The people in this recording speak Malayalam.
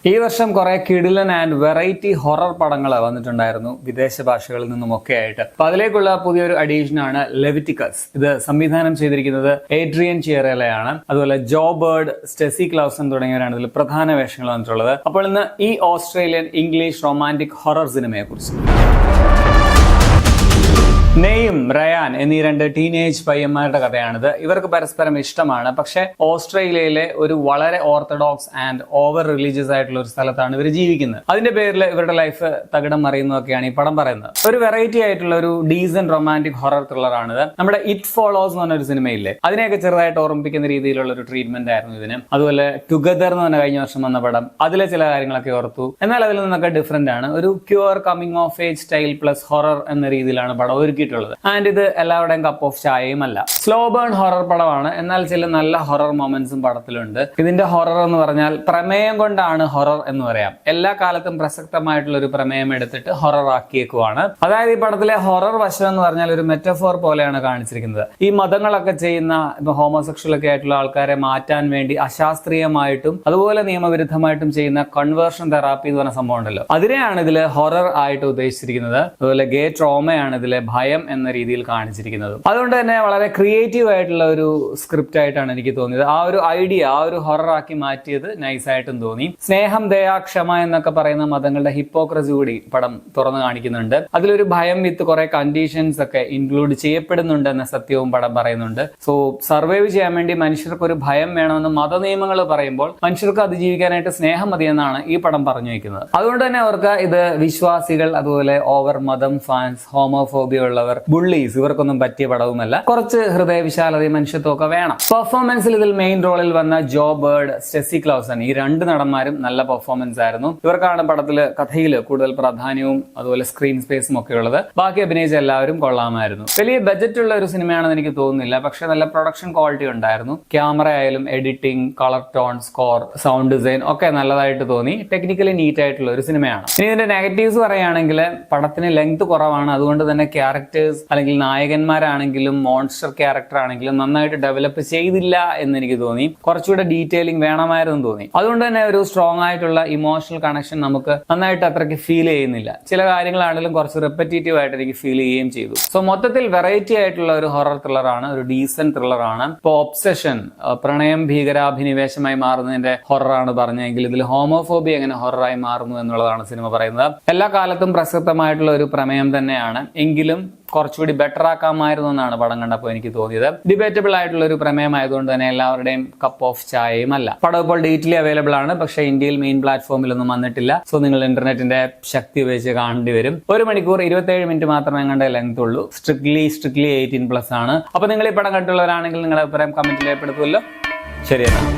ഈ വർഷം കുറെ കിടിലൻ ആൻഡ് വെറൈറ്റി ഹൊറർ പടങ്ങൾ വന്നിട്ടുണ്ടായിരുന്നു വിദേശ ഭാഷകളിൽ നിന്നുമൊക്കെ ആയിട്ട്. അപ്പൊ അതിലേക്കുള്ള പുതിയൊരു അഡീഷൻ ആണ് ലെവിറ്റിക്കസ്. ഇത് സംവിധാനം ചെയ്തിരിക്കുന്നത് ഏഡ്രിയൻ ചിയറേലയാണ്. അതുപോലെ ജോ ബേർഡ്, സ്റ്റെസി ക്ലൗസൺ തുടങ്ങിയവരാണ് ഇതിൽ പ്രധാന വേഷങ്ങൾ വന്നിട്ടുള്ളത്. അപ്പോൾ ഇന്ന് ഈ ഓസ്ട്രേലിയൻ ഇംഗ്ലീഷ് റൊമാന്റിക് ഹൊറർ സിനിമയെ കുറിച്ച്. നെയ്യും റയാൻ എന്നീ രണ്ട് ടീനേജ് പയ്യന്മാരുടെ കഥയാണിത്. ഇവർക്ക് പരസ്പരം ഇഷ്ടമാണ്. പക്ഷെ ഓസ്ട്രേലിയയിലെ ഒരു വളരെ ഓർത്തഡോക്സ് ആൻഡ് ഓവർ റിലീജിയസ് ആയിട്ടുള്ള ഒരു സ്ഥലത്താണ് ഇവർ ജീവിക്കുന്നത്. അതിന്റെ പേരിൽ ഇവരുടെ ലൈഫ് തകിടം മറിയുന്നതൊക്കെയാണ് ഈ പടം പറയുന്നത്. ഒരു വെറൈറ്റി ആയിട്ടുള്ള ഒരു ഡീസന്റ് റൊമാന്റിക് ഹൊറർ ത്രില്ലറാണിത്. നമ്മുടെ ഇറ്റ് ഫോളോസ് എന്ന് പറഞ്ഞൊരു സിനിമയില്ലേ, അതിനെയൊക്കെ ചെറുതായിട്ട് ഓർമ്മിപ്പിക്കുന്ന രീതിയിലുള്ള ഒരു ട്രീറ്റ്മെന്റ് ആയിരുന്നു ഇതിന്. അതുപോലെ ടുഗദർ എന്ന് പറഞ്ഞ കഴിഞ്ഞ വർഷം വന്ന പടം, അതിലെ ചില കാര്യങ്ങളൊക്കെ ഓർത്തു. എന്നാൽ അതിൽ നിന്നൊക്കെ ഡിഫറെന്റ് ആണ്. ഒരു queer coming of age style plus horror എന്ന രീതിയിലാണ് പടം ഒരുക്കിയിട്ടുള്ളത്. ആൻഡ് ഇത് എല്ലാവരുടെയും കപ്പ് ഓഫ് ചായയും അല്ല. സ്ലോ ബേൺ ഹൊറർ പടമാണ്. എന്നാൽ ചില നല്ല ഹൊറർ മൊമെന്റ്സും പടത്തിലുണ്ട്. ഇതിന്റെ ഹൊറർ എന്ന് പറഞ്ഞാൽ പ്രമേയം കൊണ്ടാണ് ഹൊറർ എന്ന് പറയാം. എല്ലാ കാലത്തും പ്രസക്തമായിട്ടുള്ള ഒരു പ്രമേയം എടുത്തിട്ട് ഹൊറർ ആക്കിയേക്കുവാണ്. അതായത് ഈ പടത്തിലെ ഹൊറർ വശം എന്ന് പറഞ്ഞാൽ ഒരു മെറ്റഫോർ പോലെയാണ് കാണിച്ചിരിക്കുന്നത്. ഈ മതങ്ങളൊക്കെ ചെയ്യുന്ന ഇപ്പൊ ഹോമോസെക്ഷൽ ഒക്കെ ആയിട്ടുള്ള ആൾക്കാരെ മാറ്റാൻ വേണ്ടി അശാസ്ത്രീയമായിട്ടും അതുപോലെ നിയമവിരുദ്ധമായിട്ടും ചെയ്യുന്ന കൺവേർഷൻ തെറാപ്പി എന്ന് പറഞ്ഞ സംഭവം ഉണ്ടല്ലോ, അതിനെയാണ് ഇതില് ഹൊറർ ആയിട്ട് ഉദ്ദേശിച്ചിരിക്കുന്നത്. അതുപോലെ ഗേ ട്രോമയാണ് ഇതിലെ ഭയം എന്ന രീതിയിൽ കാണിച്ചിരിക്കുന്നത്. അതുകൊണ്ട് തന്നെ വളരെ ക്രിയേറ്റീവ് ആയിട്ടുള്ള ഒരു സ്ക്രിപ്റ്റ് ആയിട്ടാണ് എനിക്ക് തോന്നിയത്. ആ ഒരു ഐഡിയ ആ ഒരു ഹൊറർ ആക്കി മാറ്റിയത് നൈസായിട്ടും തോന്നി. സ്നേഹം, ദയ, ക്ഷമ എന്നൊക്കെ പറയുന്ന മതങ്ങളുടെ ഹിപ്പോക്രസി കൂടി പടം തുറന്നു കാണിക്കുന്നുണ്ട്. അതിലൊരു ഭയം വിത്ത് കുറെ കണ്ടീഷൻസ് ഒക്കെ ഇൻക്ലൂഡ് ചെയ്യപ്പെടുന്നുണ്ട് എന്ന സത്യവും പടം പറയുന്നുണ്ട്. സോ സർവൈവ് ചെയ്യാൻ വേണ്ടി മനുഷ്യർക്ക് ഒരു ഭയം വേണമെന്ന് മതനിയമങ്ങൾ പറയുമ്പോൾ മനുഷ്യർക്ക് അതിജീവിക്കാനായിട്ട് സ്നേഹം മതിയെന്നാണ് ഈ പടം പറഞ്ഞു വയ്ക്കുന്നത്. അതുകൊണ്ട് തന്നെ അവർക്ക് ഇത് വിശ്വാസികൾ, അതുപോലെ ഓവർ മതം ഫാൻസ്, ഹോമോഫോബിയ ഉള്ളവർ, ബുള്ളീസ്, ഇവർക്കൊന്നും പറ്റിയ പടവുമല്ല. കുറച്ച് ഹൃദയവിശാലതയും മനുഷ്യത്വമൊക്കെ വേണം. പെർഫോമൻസിൽ ഇതിൽ മെയിൻ റോളിൽ വന്ന ജോ ബേർഡ്, സ്റ്റെസി ക്ലൗസൺ, ഈ രണ്ട് നടന്മാരും നല്ല പെർഫോമൻസ് ആയിരുന്നു. ഇവർക്കാണ് പടത്തില് കഥയിൽ കൂടുതൽ പ്രാധാന്യവും അതുപോലെ സ്ക്രീൻ സ്പേസും ഒക്കെ ഉള്ളത്. ബാക്കി അഭിനയിച്ച എല്ലാവരും കൊള്ളാമായിരുന്നു. വലിയ ബജറ്റ് ഉള്ള ഒരു സിനിമയാണെന്ന് എനിക്ക് തോന്നുന്നില്ല. പക്ഷെ നല്ല പ്രൊഡക്ഷൻ ക്വാളിറ്റി ഉണ്ടായിരുന്നു. ക്യാമറ ആയാലും editing, colour tone, score, sound design ഒക്കെ നല്ലതായിട്ട് തോന്നി. ടെക്നിക്കലി നീറ്റ് ആയിട്ടുള്ള ഒരു സിനിമയാണ്. ഇനി ഇതിന്റെ നെഗറ്റീവ്സ് പറയുകയാണെങ്കിൽ പടത്തിന് ലെങ്ത് കുറവാണ്. അതുകൊണ്ട് തന്നെ ക്യാരക്ടേഴ്സ് അല്ലെങ്കിൽ നായകന്മാരാണെങ്കിലും മോൺസ്റ്റർ ക്യാരക്ടർ ആണെങ്കിലും നന്നായിട്ട് ഡെവലപ്പ് ചെയ്തില്ല എന്ന് എനിക്ക് തോന്നി. കുറച്ചുകൂടെ ഡീറ്റെയിലിംഗ് വേണമായിരുന്നു തോന്നി. അതുകൊണ്ട് തന്നെ ഒരു സ്ട്രോങ് ആയിട്ടുള്ള ഇമോഷണൽ കണക്ഷൻ നമുക്ക് നന്നായിട്ട് അത്രയ്ക്ക് ഫീൽ ചെയ്യുന്നില്ല. ചില കാര്യങ്ങളാണെങ്കിലും കുറച്ച് റിപ്പറ്റേറ്റീവ് ആയിട്ട് എനിക്ക് ഫീൽ ചെയ്യുകയും ചെയ്തു. സോ മൊത്തത്തിൽ വെറൈറ്റി ആയിട്ടുള്ള ഒരു ഹൊറർ ത്രില്ലറാണ്, ഒരു ഡീസന്റ് ത്രില്ലറാണ്. ഇപ്പൊ ഒബ്സഷൻ, പ്രണയം ഭീകരാഭിനിവേശമായി മാറുന്നതിന്റെ ഹൊററാണ് പറഞ്ഞെങ്കിൽ ഇതിൽ ഹോമോഫോബി എങ്ങനെ ഹൊററായി മാറുന്നു എന്നുള്ളതാണ് സിനിമ പറയുന്നത്. എല്ലാ കാലത്തും പ്രസക്തമായിട്ടുള്ള ഒരു പ്രമേയം തന്നെയാണ്. എങ്കിലും കുറച്ചുകൂടി ബെറ്റർ ആക്കാമായിരുന്നു എന്നാണ് പടം കണ്ടപ്പോൾ എനിക്ക് തോന്നിയത്. ഡിബേറ്റബിൾ ആയിട്ടുള്ള ഒരു പ്രമേയം ആയതുകൊണ്ട് തന്നെ എല്ലാവരുടെയും കപ്പ് ഓഫ് ചായയും അല്ല. പടം ഇപ്പോൾ ഡേറ്റിലി അവൈലബിൾ ആണ്. പക്ഷേ ഇന്ത്യയിൽ മെയിൻ പ്ലാറ്റ്ഫോമിലൊന്നും വന്നിട്ടില്ല. സോ നിങ്ങൾ ഇന്റർനെറ്റിന്റെ ശക്തി ഉപയോഗിച്ച് കാണേണ്ടി വരും. 1 മണിക്കൂർ 27 മിനിറ്റ് മാത്രമേ കണ്ട ലെങ്ത് ഉള്ളൂ. സ്ട്രിക്ട്ലി 18+ ആണ്. അപ്പൊ നിങ്ങൾ ഈ പടം കണ്ടുള്ളവരാണെങ്കിൽ നിങ്ങളുടെ അഭിപ്രായം കമന്റിൽ രേഖപ്പെടുത്തുമല്ലോ. ശരിയാണ്.